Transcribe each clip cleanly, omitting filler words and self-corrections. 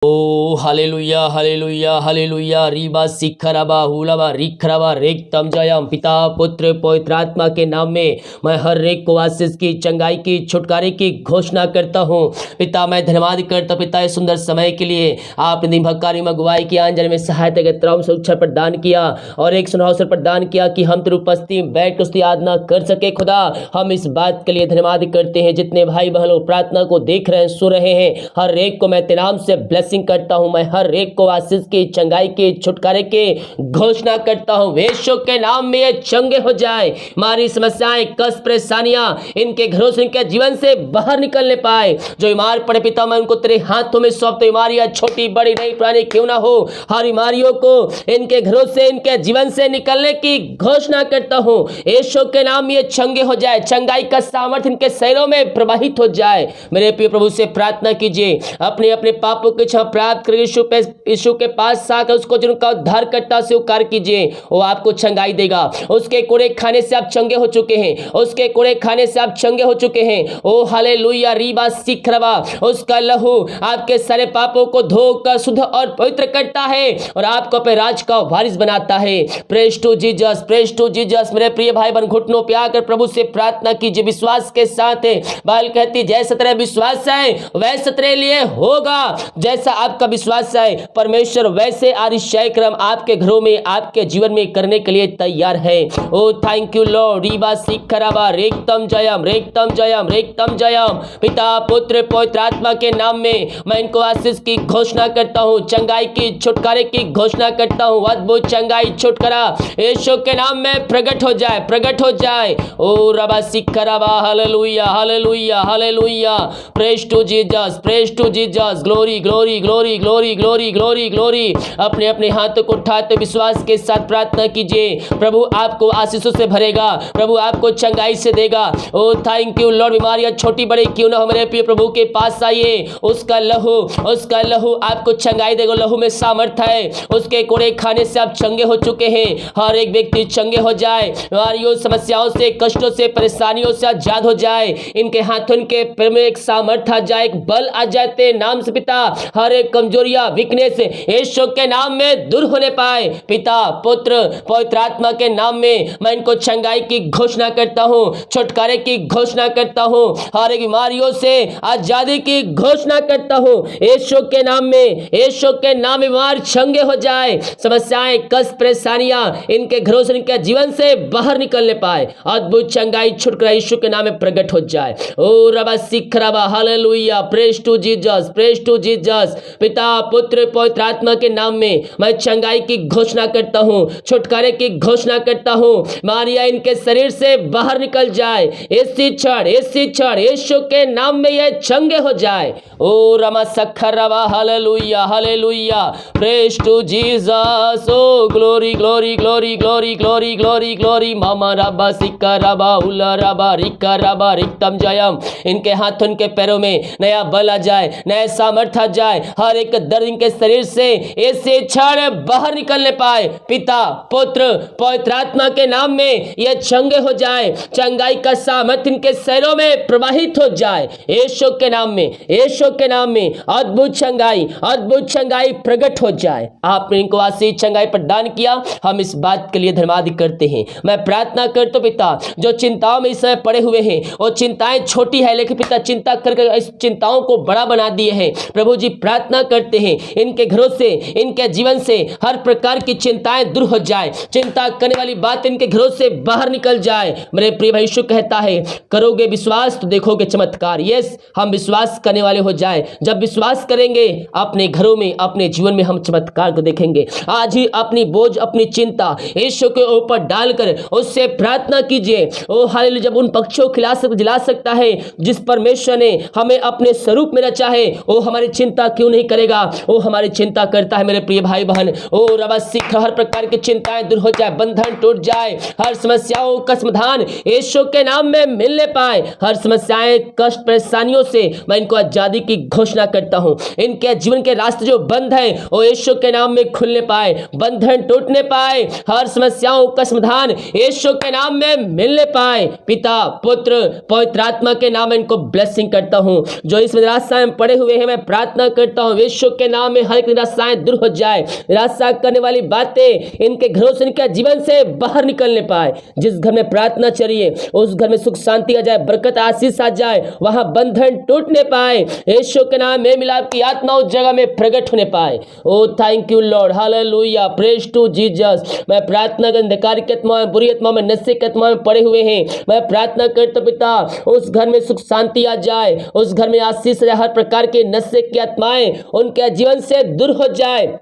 ओ hallelujah hallelujah hallelujah Reeba सिखरबा हुलबा रिखरबा रेक्तम Jayam. पिता पुत्र पवित्र आत्मा के नाम में मैं हर एक को आशीष की, चंगाई की, छुटकारे की घोषणा करता हूँ। पिता मैं धन्यवाद करता हूँ पिता इस सुंदर समय के लिए। आपने दिन भक्कारी में अगुवाई किया, अंजन में सहायता के त्राम से अवसर प्रदान किया और एक सुनहरा अवसर प्रदान किया कि हम तेरी उपस्थिति में बैठ कर उसकी आराधना कर सके। खुदा हम इस बात के लिए धन्यवाद करते हैं। जितने भाई बहन लोग प्रार्थना को देख रहे हैं, सुन रहे हैं, हर एक को मैं तेरे नाम से ब्लेसिंग करता हूं। मैं हर एक को आशीष की, चंगाई के, छुटकारे के घोषणा करता हूं। यीशु के नाम में ये चंगे हो जाए। हमारी समस्याएं, कष्ट, परेशानियां इनके घरों से, इनके जीवन से बाहर निकलने पाए। जो बीमार पड़े पिता मैं उनको तेरे हाथों में सौंपता हूं। बीमारियां छोटी बड़ी नई पुरानी क्यों ना हो, हर बीमारियों को इनके घरों से, इनके जीवन से निकलने की घोषणा करता हूं। यीशु के नाम में ये चंगे हो जाए। चंगाई का सामर्थ्य इनके शरीरों में प्रवाहित हो जाए। मेरे प्रिय प्रभु से प्रार्थना कीजिए, अपने अपने पापों के क्षमा प्राप्त कर यीशु के पास आकर उसको जिनका उद्धारकर्ता स्वीकार कीजिए। वो आपको चंगाई देगा। उसके कूड़े खाने से आप चंगे हो चुके हैं। उसके कूड़े खाने से आप चंगे हो चुके हैं। ओ हालेलुया रीबा सिखरबा। उसका लहू आपके सारे पापों को धोकर शुद्ध और पवित्र करता है और आपको अपने राज का वारिस बनाता है। Praise to Jesus, praise to Jesus. मेरे प्रिय भाई बहन घुटनों पे आकर प्रभु से प्रार्थना कीजिए विश्वास के साथ। बाइबल कहती जैसा तेरा विश्वास है वैसा तेरे लिए होगा। जैसा आपका विश्वास है परमेश्वर वैसे आदिश्चर्य क्रम आपके घरों में, आपके जीवन में करने के लिए तैयार है। ओ thank you Lord. Reeba सिखरबा रेक्तम Jayam, रेक्तम Jayam, रेक्तम Jayam. पिता पुत्र पवित्र आत्मा के नाम में मैं इनको आशीष की घोषणा करता हूँ, चंगाई की, छुटकारे की घोषणा करता हूँ। अद्भुत चंगाई, छुटकारा यीशु के नाम में प्रकट हो जाए, प्रकट हो जाए। ओ रबा सिखरबा hallelujah hallelujah hallelujah. Praise to Jesus, praise to Jesus. Glory glory glory glory glory glory glory. अपने अपने हाथों को उठाते विश्वास के साथ प्रार्थना कीजिए। प्रभु आपको आशीषों से भरेगा, प्रभु आपको चंगाई से देगा। ओ थैंक यू लॉर्ड। बीमारियां छोटी बड़ी क्यों ना हो, मेरे प्रिय प्रभु के पास आइए। उसका लहू आपको चंगाई देगा। लहू में सामर्थ है। उसके कोड़े खाने से आप चंगे हो चुके हैं। हर एक व्यक्ति चंगे हो जाए। बीमारियों, समस्याओं से, कष्टों से, परेशानियों से आजाद हो जाए। इनके हाथों, इनके पैर में एक सामर्थ आ जाए, एक बल आ जाते नाम से पिता। हर एक कमजोरियां, वीकनेस यीशु के नाम में दूर होने पाए। पिता पुत्र पवित्र आत्मा के नाम में मैं इनको चंगाई की घोषणा करता हूँ, छुटकारे की घोषणा करता हूँ, हर एक बीमारियों से आजादी की घोषणा करता हूँ। यीशु के नाम में, यीशु के नाम में बीमार चंगे हो जाए। समस्याएं, कष्ट, परेशानियां इनके घरों से, इनके जीवन से बाहर निकलने पाए। अद्भुत चंगाई, छुटकारा यीशु के नाम में प्रकट हो जाए। ओ रबा सिखरबा hallelujah. Praise to Jesus, praise to Jesus. पिता पुत्र पवित्र आत्मा के नाम में मैं चंगाई की घोषणा करता हूँ, छुटकारे की घोषणा करता हूँ। मारिया इनके शरीर से बाहर निकल जाए। इसी क्षण यीशु के नाम में ये चंगे हो जाए। ओ रमा सखरबा hallelujah hallelujah. Praise to Jesus. ओ glory glory glory glory glory glory glory. मामा रबा सिखरबा उला रबा रिका रबा रिक्तम जयम। इनके हाथों, इनके पैरों में नया बल आ जाए, नया सामर्थ्य आ जाए। हर एक दर्द इनके शरीर से ऐसे क्षण बाहर निकलने पाए। पिता पुत्र पवित्र आत्मा के नाम में ये चंगे हो जाए। चंगाई का सामर्थ्य इनके शरीरों में प्रवाहित हो जाए। यीशु के नाम में, यीशु के नाम में अद्भुत चंगाई, अद्भुत चंगाई प्रकट हो जाए। आपने इनको आशीष चंगाई प्रदान किया, हम इस बात के लिए धन्यवाद करते हैं। मैं प्रार्थना करता हूं पिता, जो चिंताओं में इस समय पड़े हुए हैं, वो चिंताएं छोटी है लेकिन पिता चिंता करके इस चिंताओं को बड़ा बना दिए हैं। प्रभु जी प्रार्थना करते हैं इनके घरों से, इनके जीवन से हर प्रकार की चिंताएं दूर हो जाए। चिंता करने वाली बात इनके घरों से बाहर निकल जाए। मेरे प्रिय भाई यीशु कहता है करोगे विश्वास तो देखोगे चमत्कार। यस, हम विश्वास करने वाले हो जाए। जब विश्वास करेंगे अपने घरों में, अपने जीवन में हम चमत्कार को देखेंगे। आज ही अपनी बोझ, अपनी चिंता यीशु के ऊपर डालकर उससे प्रार्थना कीजिए। ओ हालेलुया। जब उन पक्षियों को जिला सकता है जिस परमेश्वर ने हमें अपने स्वरूप में रचा है, वो हमारी चिंता क्यों नहीं करेगा? वो हमारी चिंता करता है। मेरे प्रिय भाई बहन, ओ रबा सिख, हर प्रकार की चिंताएं दूर हो जाए, बंधन टूट जाए, हर समस्याओं का समाधान यीशु के नाम में मिलने पाए। हर समस्याएं, कष्ट, परेशानियों से मैं इनको आजादी की घोषणा करता हूं। इनके जीवन के रास्ते जो बंद है वो यीशु के नाम में खुलने पाए, बंधन टूटने पाए, हर समस्याओं का समाधान यीशु के नाम में मिलने पाए। पिता पुत्र पवित्र आत्मा के नाम में इनको ब्लेसिंग करता हूं। जो इस निराशा में पड़े हुए हैं, मैं प्रार्थना करता हूं यीशु यीशु के नाम में हर एक निराशाएं दूर हो जाए, निराशा करने वाली बातें इनके घरों से, इनके जीवन से बाहर निकलने पाए। जिस घर में प्रार्थना चलिए उस घर में सुख शांति आ जाए, बरकत आशीष आ जाए, वहां बंधन टूटने पाए। यीशु के नाम में मिलाप की आत्मा उस जगह में प्रकट होने पाए। ओ thank you Lord, hallelujah, praise to Jesus. मैं प्रार्थना कर अंधकार की आत्मा में, बुरी आत्मा में, नशे की आत्मा में पड़े हुए हैं, मैं प्रार्थना करता पिता उस घर में सुख शांति आ जाए, उस घर में आशीष, हर प्रकार के नशे की आत्माएं उनके जीवन से दूर हो जाए।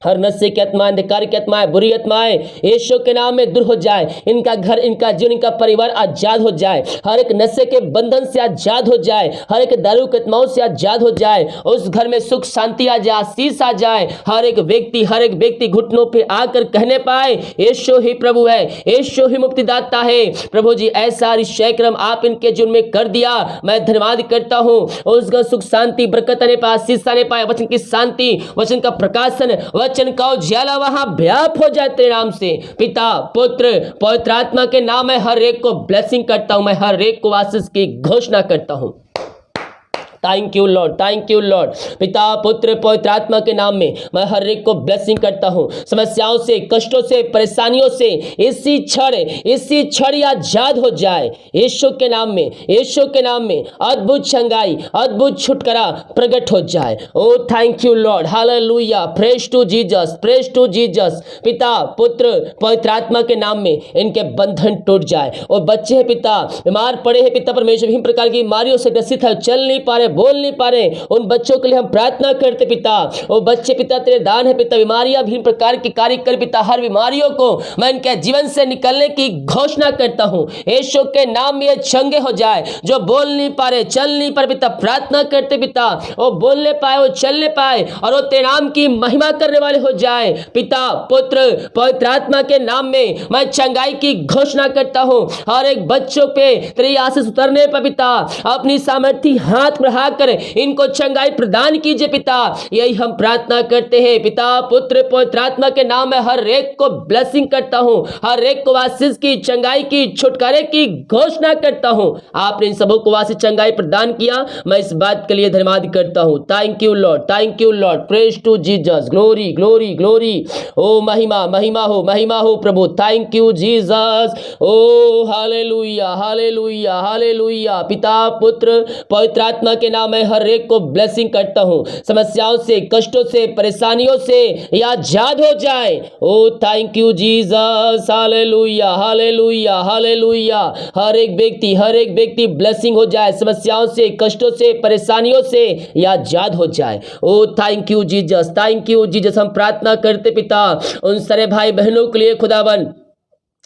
हर नशे की आत्मा, अंधकार की आत्माएं, बुरी आत्माएं यीशु के नाम में दूर हो जाए। इनका घर, इनका जीवन, इनका परिवार आजाद हो जाए। हर एक नशे के बंधन से आजाद हो जाए, हर एक दारू की आत्माओं से आजाद हो जाए। उस घर में सुख शांति आ जाए, आशीष आ जाए। हर एक व्यक्ति घुटनों पे आकर कहने पाए यीशु ही प्रभु है, यीशु ही मुक्तिदाता है। प्रभु जी ऐसा कार्यक्रम आप इनके जीवन में कर दिया, मैं धन्यवाद करता हूँ। उस घर सुख शांति, बरकत आने पाए, आशीष आने पाए, वचन की शांति, वचन का प्रकाशन, वचन का उजाला वहां व्याप हो जाए तेरे नाम से। पिता, पुत्र, पवित्र आत्मा के नाम में हर एक को ब्लेसिंग करता हूं, मैं हर एक को आशीष की घोषणा करता हूं। Thank you Lord, thank you Lord. पिता, पुत्र, पवित्र आत्मा के नाम में मैं हर एक को ब्लेसिंग करता हूं। समस्याओं से, कष्टों से, परेशानियों से इसी क्षण आजाद हो जाए यीशु के नाम में, यीशु के नाम में अद्भुत चंगाई, अद्भुत छुटकारा प्रकट हो जाए। ओ thank you Lord, hallelujah, praise to Jesus, praise to Jesus. पिता, पुत्र, पवित्र आत्मा के नाम में इनके बंधन टूट जाए। और बच्चे हैं पिता, बीमार पड़े हैं पिता परमेश्वर, विभिन्न प्रकार की बीमारियों से ग्रसित है, चल नहीं पा रहे, बोल नहीं पा रहे, उन बच्चों के लिए हम प्रार्थना करते पिता। वो बच्चे पिता तेरे दान है पिता, बीमारियां विभिन्न प्रकार की कार्य कर पिता, हर बीमारियों को मैं इनके जीवन से निकलने की घोषणा करता हूं। यीशु के नाम में ये चंगे हो जाए, जो बोल नहीं पा रहे, चल नहीं पा रहे पिता, प्रार्थना करते पिता वो बोलने पाए, वो चलने पाए और वो तेरे नाम की महिमा करने वाले हो जाए। पिता, पुत्र, पवित्र आत्मा के नाम में मैं चंगाई की घोषणा करता हूं। हर एक बच्चों पे तेरी आशीष उतरने पर पिता अपनी सामर्थ्य हाथ बढ़ा कर इनको चंगाई प्रदान कीजिए पिता, यही हम प्रार्थना करते हैं। पिता, पुत्र, पवित्र आत्मा के नाम में हर एक को ब्लेसिंग करता हूं, हर एक को आशीष की, चंगाई की, छुटकारे की घोषणा करता हूं। आपने इन सबों को आशीष, चंगाई प्रदान किया, मैं इस बात के लिए धन्यवाद करता हूं। Thank you Lord, thank you Lord, praise to Jesus, glory, glory, glory. ओ महिमा, महिमा हो, महिमा हो प्रभु। Thank you Jesus. ओ हालेलुया, हालेलुया, हालेलुया। पिता, पुत्र, पवित्र आत्मा के नाम में हर एक को ब्लेसिंग करता हूं। समस्याओं से, कष्टों से, परेशानियों से या आजाद हो जाए। ओ thank you Jesus, hallelujah, hallelujah, hallelujah. हर एक व्यक्ति ब्लेसिंग हो जाए, समस्याओं से, कष्टों से, परेशानियों से या आजाद हो जाए। ओ thank you Jesus, thank you Jesus. हम प्रार्थना करते पिता उन सारे भाई बहनों के लिए खुदावन,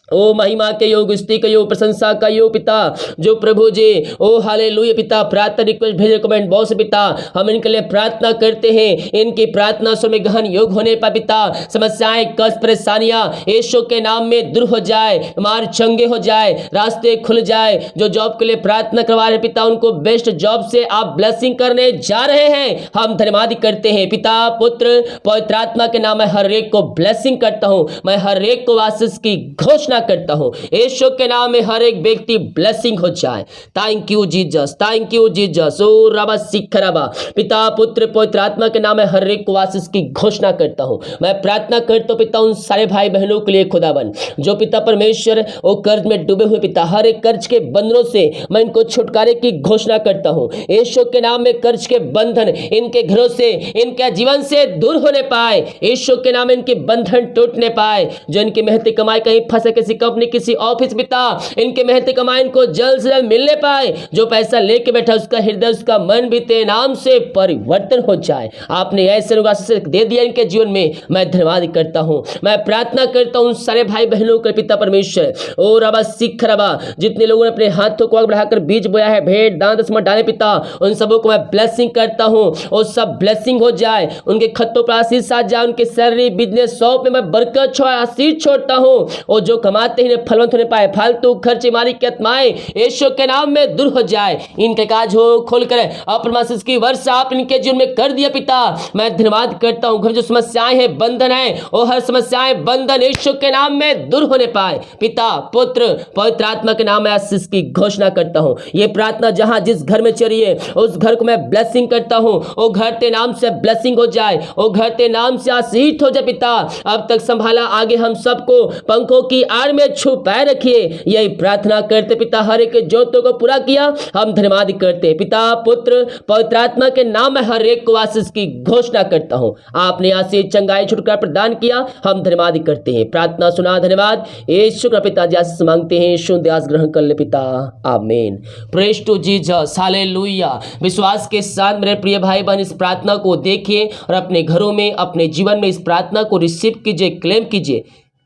ओ महिमा के योग, स्तुति के योग, प्रशंसा का योग पिता, जो प्रभु जी ओ हालेलुया पिता प्रार्थना रिक्वेस्ट भेजे कमेंट बॉक्स पिता, हम इनके लिए प्रार्थना करते हैं। इनकी प्रार्थना सुन में गहन योग होने पर पिता समस्याएं, कष्ट, परेशानियां यीशु के नाम में दूर हो जाए, बीमार चंगे हो जाए, रास्ते खुल जाए। जो जॉब के लिए प्रार्थना करवा रहे पिता, उनको बेस्ट जॉब से आप ब्लेसिंग करने जा रहे हैं, हम धन्यवाद करते हैं। पिता, पुत्र, पवित्र आत्मा के नाम में हर एक को ब्लेसिंग करता हूं, मैं हर एक को आशीष की घोषणा करता हूं। यीशु के नाम में हर एक व्यक्ति ब्लेसिंग हो जाए। Thank you Jesus, thank you Jesus. ओ रबा सिखरबा। पिता, पुत्र, पवित्र आत्मा के नाम में हर एक को आशीष की घोषणा करता हूं। मैं प्रार्थना करता हूं पिता उन सारे भाई बहनों के लिए खुदावन, जो पिता परमेश्वर वो कर्ज में डूबे हुए पिता, हर एक कर्ज के बंधनों से मैं इनको छुटकारे की घोषणा करता हूं। यीशु के नाम में कर्ज के बंधन इनके घरों से, इनके जीवन से दूर होने पाए। यीशु के नाम में इनके बंधन टूटने पाए। जो इनकी मेहनती कमाई कहीं फंसे, किसी कंपनी, किसी ऑफिस पिता, इनके मेहनती कमाई इनको जल्द से जल्द मिलने पाए। जो पैसा लेके बैठा उसका हृदय, उसका मन भी तेरे नाम से परिवर्तन हो जाए। आपने ऐसे लोग दे दिया इनके जीवन में, मैं धन्यवाद करता हूं। मैं प्रार्थना करता हूं सारे भाई बहनों के पिता परमेश्वर, ओ रबा सिख रबा, जितने लोगों ने अपने हाथों को आगे बढ़ाकर बीज बोया है, भेंट दान दशमलव डाले पिता, उन सबों को मैं ब्लेसिंग करता हूं। और सब ब्लेसिंग हो जाए, उनके खतों पर आशीष आ जाए, उनके सैलरी, बिजनेस, शॉप में मैं बरकत छोड़, आशीष छोड़ता हूं। और जो कमा कमाते ही फलवंत होने पाए, फालतू खर्चे मारी की आत्माएं यीशु के नाम में दूर हो जाए, इनके काज हो खोल कर अप्रमासिस की वर्षा आप इनके जीवन में कर दिया पिता। मैं धन्यवाद करता हूं, घर जो समस्याएं हैं, बंधन है, वो हर समस्याएं बंधन यीशु के नाम में दूर होने पाए। पिता पुत्र पवित्र आत्मा के नाम में आशीष की घोषणा करता हूं। ये प्रार्थना जहां जिस घर में चली है उस घर को मैं ब्लेसिंग करता हूं, वो घर ते नाम से ब्लेसिंग हो जाए, वो घर ते नाम से आशीष हो जाए। पिता अब तक संभाला, आगे हम सबको पंखों की आड़ में छुपाए रखिए, यही प्रार्थना करते पिता। हर एक जोतों को पूरा किया, हम धन्यवाद करते पिता पुत्र पवित्र आत्मा के नाम में हर एक को आशीष की घोषणा करता हूं। आपने आशीष चंगाई छुटकारा प्रदान किया, हम धन्यवाद करते हैं। प्रार्थना सुना, धन्यवाद यीशु का पिता जी आशीष मांगते हैं, शुद्ध आस ग्रहण कर ले पिता, आमीन। Praise to Jesus, hallelujah. विश्वास के साथ मेरे प्रिय भाई बहन इस प्रार्थना को देखिए और अपने घरों में, अपने जीवन में इस प्रार्थना को रिसीव कीजिए, क्लेम कीजिए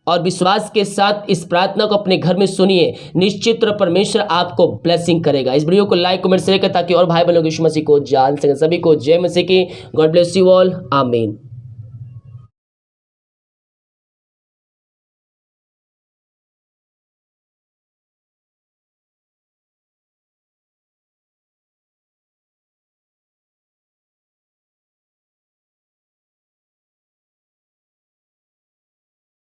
और विश्वास के साथ इस प्रार्थना को अपने घर में सुनिए। निश्चित रूप परमेश्वर आपको ब्लेसिंग करेगा। इस वीडियो को लाइक कमेंट शेयर करें ताकि और भाई बहनों यीशु मसीह को जान सकें। सभी को जय मसीह की। गॉड ब्लेस यू ऑल, आमीन।